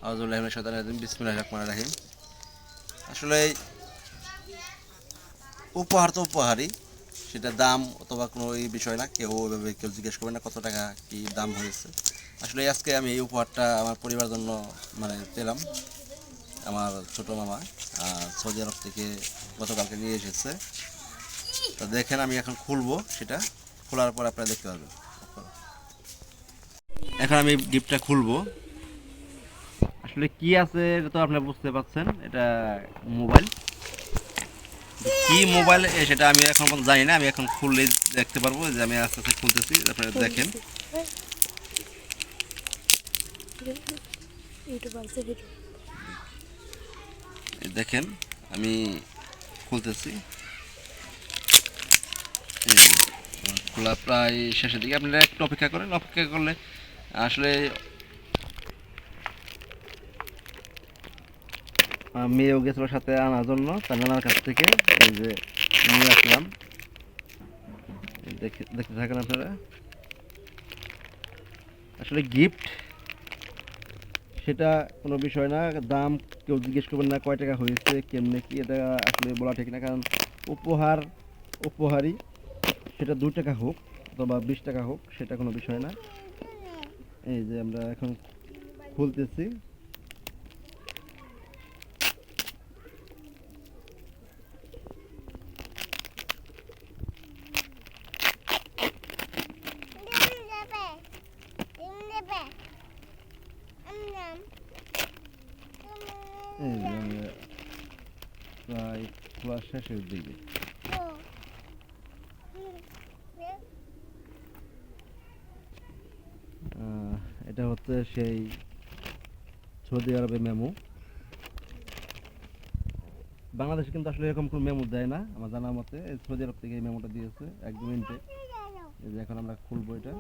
আউযুবিল্লাহি মিনাশ শাইতানির রাজিম বিসমিল্লাহির রহমানির রহিম। আসলে উপহার তো উপহারই, সেটা দাম অথবা কোনো এই বিষয় না, কেউ ওইভাবে কেউ জিজ্ঞেস করবে না কত টাকা কি দাম হয়েছে। আসলে আজকে আমি এই উপহারটা আমার পরিবারের জন্য মানে পেলাম। আমার ছোট মামা সৌদি আরব থেকে গতকালকে নিয়ে এসেছে। তো দেখেন আমি এখন খুলবো, সেটা খোলার পর আপনারা দেখতে পারবেন। এখন আমি গিফটটা খুলবো। আসলে কি আছে এটা তো আপনারা বুঝতে পারছেন, এটা মোবাইল। কি মোবাইল সেটা আমি এখন পর্যন্ত জানি না, আমি এখন খুললে দেখতে পারবো। যে আমি আস্তে আস্তে খুলতেছি, আপনারা দেখেন। দেখেন আমি খুলতেছি। এই যে, খোলা প্রায় শেষের দিকে, আপনারা একটু অপেক্ষা করেন। অপেক্ষা করলে আসলে মেয়েও গেছিল সাথে আনার জন্য, তার নানার কাছ থেকে এই যে নিয়ে আসলাম। দেখতে থাকেন আপনারা। আসলে গিফট সেটা কোনো বিষয় না, দাম কেউ জিজ্ঞেস করবেন না কয় টাকা হয়েছে কেমনে কি, এটা আসলে বলা ঠিক না। কারণ উপহার উপহারই, সেটা 2 টাকা হোক অথবা 20 টাকা হোক, সেটা কোনো বিষয় না। এই যে আমরা এখন খুলতেছি। এই যে আমরা প্রায় খোলা শেষের দিকে। এটা হচ্ছে সেই সৌদি আরবে মেমো। বাংলাদেশে কিন্তু আসলে এরকম কোনো মেমো দেয় না আমার জানা মতে। সৌদি আরব থেকে এই মেমোটা দিয়েছে একদম ইনটেক। এই যে এখন আমরা খুলবো এটা।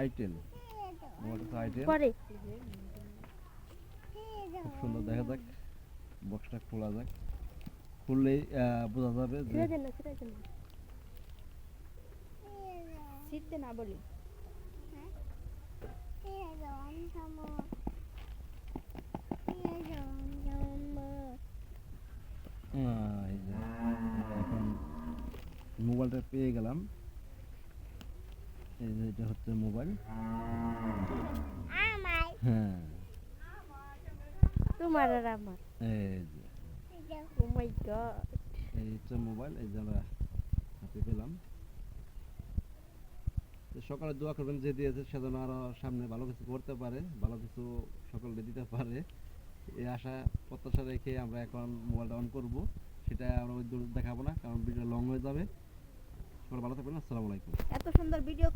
আইটেল, মোবাইলটা আইটেল। খুব সুন্দর, দেখা যাক বক্সটা খোলা যাক। খুললেই বোঝা যাবে যে না বলি এই যে এখন মোবাইলটা পেয়ে গেলাম। এই যে এটা হচ্ছে মোবাইল। হ্যাঁ, তোমার আর আমার। এই যে ও মাই গড, এই হচ্ছে মোবাইল। এই যে আমরা হাতে পেলাম। সকালে দোয়া করবেন যে দিয়েছে সে যেন আরো সামনে ভালো কিছু করতে পারে, ভালো কিছু সকলকে দিতে পারে। এই আশা প্রত্যাশা রেখে আমরা এখন মোবাইলটা অন করব। সেটা আমরা ওই দূর দেখাবো না, কারণ ভিডিও লং হয়ে যাবে। সবাই ভালো থাকবেন। আসসালামু আলাইকুম। এত সুন্দর ভিডিও